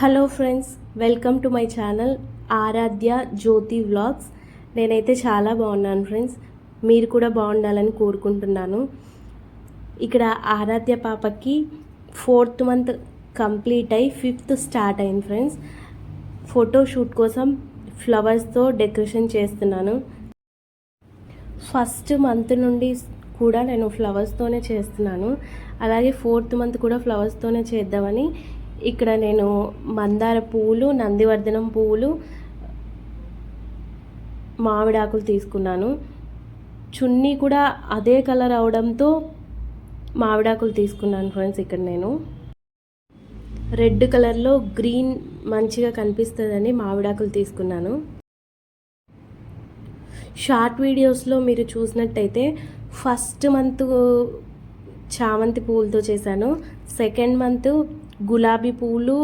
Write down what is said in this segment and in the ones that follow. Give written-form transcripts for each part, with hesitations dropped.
Hello friends, welcome to my channel Aaradhya Jyothi vlogs. నేనైతే చాలా బాగున్నాను ఫ్రెండ్స్. మీరు కూడా బాగుండాలని కోరుకుంటున్నాను. ఇక్కడ ఆరాధ్య పాపకి 4th మంత్ కంప్లీట్ అయ్యి 5th స్టార్ట్ అయింది ఫ్రెండ్స్. ఫోటోషూట్ కోసం ఫ్లవర్స్తో డెకరేషన్ చేస్తున్నాను. ఫస్ట్ మంత్ నుండి కూడా నేను ఫ్లవర్స్తోనే చేస్తున్నాను. అలాగే 4th మంత్ కూడా ఫ్లవర్స్తోనే చేద్దామని ఇక్కడ నేను మందార పువ్వులు, నందివర్ధనం పువ్వులు, మామిడాకులు తీసుకున్నాను. చున్నీ కూడా అదే కలర్ అవడంతో మామిడాకులు తీసుకున్నాను ఫ్రెండ్స్. ఇక్కడ నేను రెడ్ కలర్లో గ్రీన్ మంచిగా కనిపిస్తుందని మామిడాకులు తీసుకున్నాను. షార్ట్ వీడియోస్లో మీరు చూసినట్టయితే ఫస్ట్ మంత్ చామంతి పువ్వులతో చేశాను. సెకండ్ మంత్ గులాబీ పువ్వులు,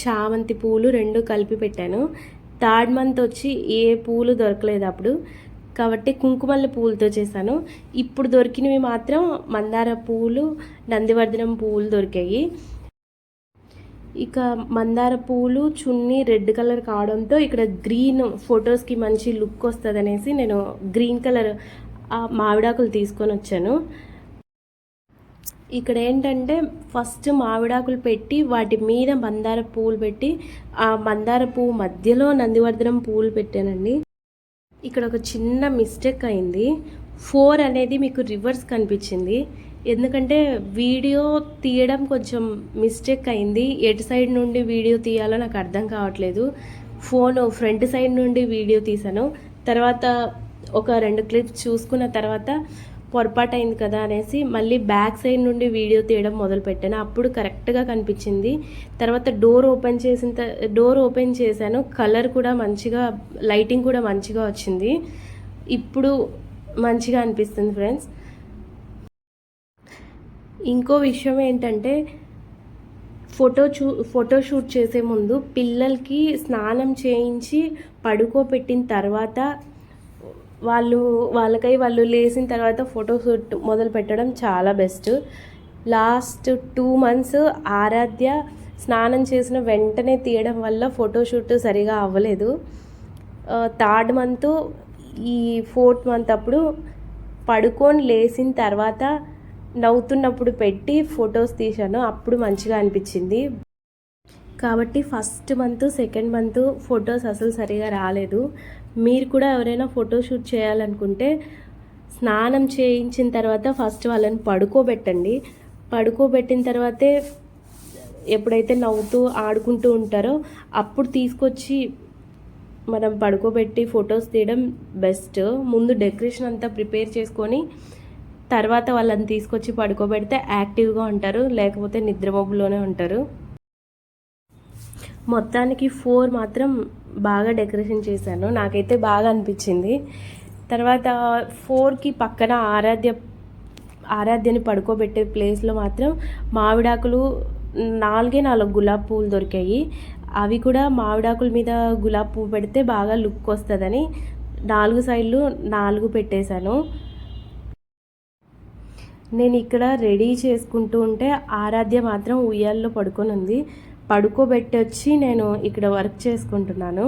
చామంతి పువ్వులు రెండు కలిపి పెట్టాను. థర్డ్ మంత్ వచ్చి ఏ పువ్వులు దొరకలేదు అప్పుడు, కాబట్టి కుంకుమల్లి పువ్వులతో చేశాను. ఇప్పుడు దొరికినవి మాత్రం మందార పువ్వులు, నందివర్ధనం పువ్వులు దొరికాయి. ఇక మందార పువ్వులు చున్నీ రెడ్ కలర్ కావడంతో ఇక్కడ గ్రీన్ ఫొటోస్కి మంచి లుక్ వస్తుంది అనేసి నేను గ్రీన్ కలర్ మామిడాకులు తీసుకొని వచ్చాను. ఇక్కడ ఏంటంటే ఫస్ట్ మామిడాకులు పెట్టి వాటి మీద మందార పువ్వులు పెట్టి ఆ మందార పువ్వు మధ్యలో నందివర్ధనం పువ్వులు పెట్టానండి. ఇక్కడ ఒక చిన్న మిస్టేక్ అయింది. 4 అనేది మీకు రివర్స్ కనిపించింది. ఎందుకంటే వీడియో తీయడం కొంచెం మిస్టేక్ అయింది. ఎటు సైడ్ నుండి వీడియో తీయాలో నాకు అర్థం కావట్లేదు. ఫోన్ ఫ్రంట్ సైడ్ నుండి వీడియో తీసాను. తర్వాత ఒక 2 క్లిప్స్ చూసుకున్న తర్వాత పొరపాటు అయింది కదా అనేసి మళ్ళీ బ్యాక్ సైడ్ నుండి వీడియో తీయడం మొదలు పెట్టాను. అప్పుడు కరెక్ట్గా కనిపించింది. తర్వాత డోర్ ఓపెన్ చేశాను. కలర్ కూడా మంచిగా, లైటింగ్ కూడా మంచిగా వచ్చింది. ఇప్పుడు మంచిగా అనిపిస్తుంది ఫ్రెండ్స్. ఇంకో విషయం ఏంటంటే ఫోటోషూట్ చేసే ముందు పిల్లలకి స్నానం చేయించి పడుకోబెట్టిన తర్వాత వాళ్ళు లేచిన తర్వాత ఫోటోషూట్ మొదలు పెట్టడం చాలా బెస్ట్. లాస్ట్ 2 మంత్స్ ఆరాధ్య స్నానం చేసిన వెంటనే తీయడం వల్ల ఫోటోషూట్ సరిగా అవ్వలేదు. 3rd మంత్, ఈ 4th మంత్ అప్పుడు పడుకొని లేచిన తర్వాత నవ్వుతున్నప్పుడు పెట్టి ఫొటోస్ తీశాను. అప్పుడు మంచిగా అనిపించింది. కాబట్టి first month, second month photos అసలు సరిగా రాలేదు. మీరు కూడా ఎవరైనా ఫోటోషూట్ చేయాలనుకుంటే స్నానం చేయించిన తర్వాత ఫస్ట్ వాళ్ళని పడుకోబెట్టండి. పడుకోబెట్టిన తర్వాతే ఎప్పుడైతే నవ్వుతూ ఆడుకుంటూ ఉంటారో అప్పుడు తీసుకొచ్చి మనం పడుకోబెట్టి ఫొటోస్ తీయడం బెస్ట్. ముందు డెకరేషన్ అంతా ప్రిపేర్ చేసుకొని తర్వాత వాళ్ళని తీసుకొచ్చి పడుకోబెడితే యాక్టివ్గా ఉంటారు, లేకపోతే నిద్రమబ్బులోనే ఉంటారు. మొత్తానికి 4 మాత్రం బాగా డెకరేషన్ చేశాను. నాకైతే బాగా అనిపించింది. తర్వాత 4కి పక్కన ఆరాధ్యని పడుకోబెట్టే ప్లేస్లో మాత్రం మామిడాకులు 4 గులాబీ పువ్వులు దొరికాయి. అవి కూడా మామిడాకుల మీద గులాబీ పువ్వు పెడితే బాగా లుక్ వస్తుందని 4 సైడ్లు 4 పెట్టేశాను. నేను ఇక్కడ రెడీ చేసుకుంటూ ఉంటే ఆరాధ్య మాత్రం ఉయ్యాల్లో పడుకొని ఉంది. పడుకోబెట్టి వచ్చి నేను ఇక్కడ వర్క్ చేసుకుంటున్నాను.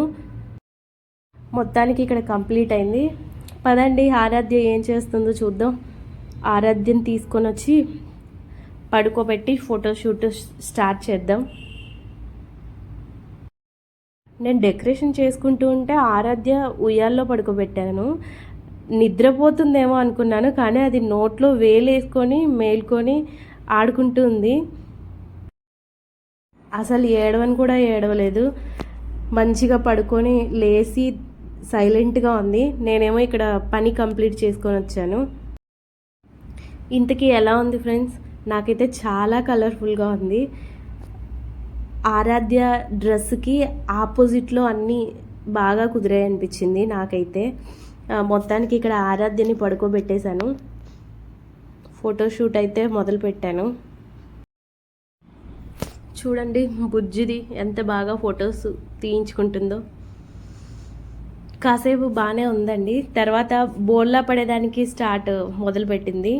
మొత్తానికి ఇక్కడ కంప్లీట్ అయింది. పదండి ఆరాధ్య ఏం చేస్తుందో చూద్దాం. ఆరాధ్యని తీసుకొని వచ్చి పడుకోబెట్టి ఫోటోషూట్ స్టార్ట్ చేద్దాం. నేను డెకరేషన్ చేసుకుంటూ ఉంటే ఆరాధ్య ఉయ్యాల్లో పడుకోబెట్టాను. నిద్రపోతుందేమో అనుకున్నాను, కానీ అది నోట్లో వేలేసుకొని మేల్కొని ఆడుకుంటూ ఉంది. అసలు ఏడవని కూడా ఏడవలేదు. మంచిగా పడుకొని లేచి సైలెంట్గా ఉంది. నేనేమో ఇక్కడ పని కంప్లీట్ చేసుకొని వచ్చాను. ఇంతకీ ఎలా ఉంది ఫ్రెండ్స్? నాకైతే చాలా కలర్ఫుల్గా ఉంది. ఆరాధ్య డ్రెస్కి ఆపోజిట్లో అన్నీ బాగా కుదిరాయి అనిపించింది నాకైతే. మొత్తానికి ఇక్కడ ఆరాధ్యని పడుకోబెట్టేశాను. ఫోటోషూట్ అయితే మొదలు పెట్టాను. చూడండి బుజ్జిది ఎంత బాగా ఫొటోస్ తీయించుకుంటుందో. కాసేపు బాగానే ఉందండి. తర్వాత బోర్లా పడేదానికి మొదలుపెట్టింది.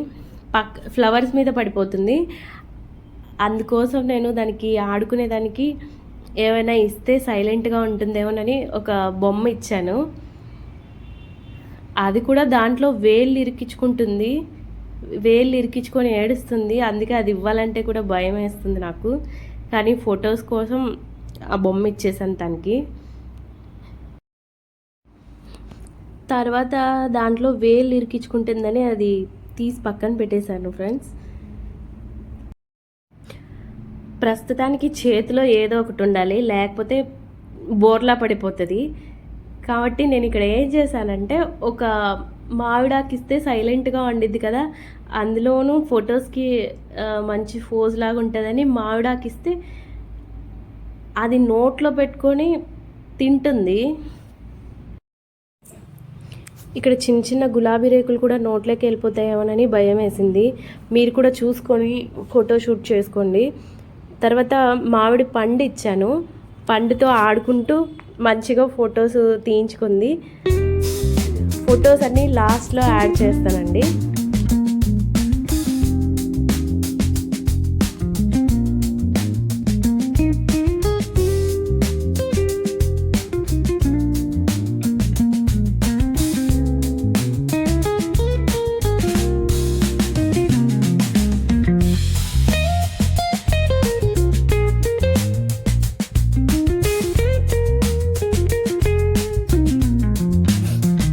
ఫ్లవర్స్ మీద పడిపోతుంది. అందుకోసం నేను దానికి ఆడుకునేదానికి ఏమైనా ఇస్తే సైలెంట్గా ఉంటుందేమోనని ఒక బొమ్మ ఇచ్చాను. అది కూడా దాంట్లో వేళ్ళు ఇరికించుకుంటుంది, వేళ్ళు ఇరికించుకొని ఏడుస్తుంది. అందుకే అది ఇవ్వాలంటే కూడా భయం వేస్తుంది నాకు. కానీ ఫొటోస్ కోసం ఆ బొమ్మ ఇచ్చేసాను తనకి. తర్వాత దాంట్లో వేళ్ళు ఇరికించుకుంటుందని అది తీసి పక్కన పెట్టేశాను ఫ్రెండ్స్. ప్రస్తుతానికి చేతిలో ఏదో ఒకటి ఉండాలి, లేకపోతే బోర్లా పడిపోతుంది. కాబట్టి నేను ఇక్కడ ఏం చేశానంటే, ఒక మామిడాకు ఇస్తే సైలెంట్గా వండిద్ది కదా, అందులోనూ ఫొటోస్కి మంచి ఫోజ్ లాగా ఉంటుందని మామిడాకు ఇస్తే అది నోట్లో పెట్టుకొని తింటుంది. ఇక్కడ చిన్న చిన్న గులాబీ రేకులు కూడా నోట్లోకి వెళ్ళిపోతాయేమోనని భయం వేసింది. మీరు కూడా చూసుకొని ఫోటోషూట్ చేసుకోండి. తర్వాత మామిడి పండు ఇచ్చాను, పండుతో ఆడుకుంటూ మంచిగా ఫొటోస్ తీయించుకుంది. ఫొటోస్ అన్నీ లాస్ట్లో యాడ్ చేస్తానండి.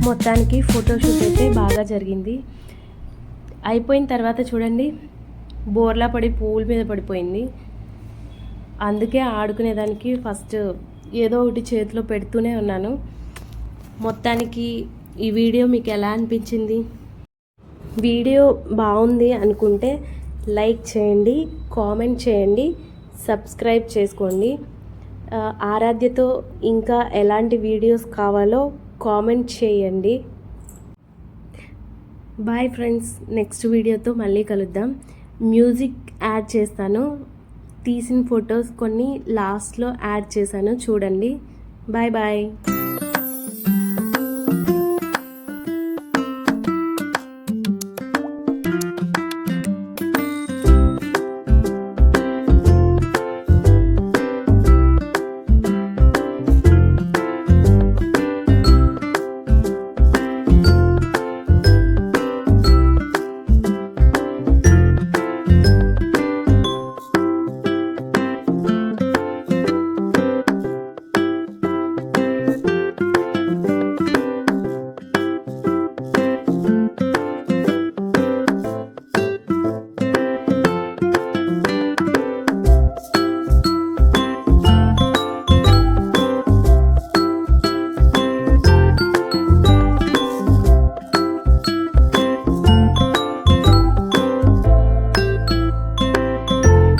మొత్తానికి ఫోటోషూట్ అయితే బాగా జరిగింది. అయిపోయిన తర్వాత చూడండి, బోర్లా పడి పూల మీద పడిపోయింది. అందుకే ఆడుకునేదానికి ఫస్ట్ ఏదో ఒకటి చేతిలో పెడుతూనే ఉన్నాను. మొత్తానికి ఈ వీడియో మీకు ఎలా అనిపించింది? వీడియో బాగుంది అనుకుంటే లైక్ చేయండి, కామెంట్ చేయండి, సబ్స్క్రైబ్ చేసుకోండి. ఆరాధ్యతో ఇంకా ఎలాంటి వీడియోస్ కావాలో కామెంట్ చేయండి. బాయ్ ఫ్రెండ్స్, నెక్స్ట్ వీడియోతో మళ్ళీ కలుద్దాం. మ్యూజిక్ యాడ్ చేస్తాను, తీసిన ఫొటోస్ కొన్ని లాస్ట్లో యాడ్ చేశాను, చూడండి. Bye bye.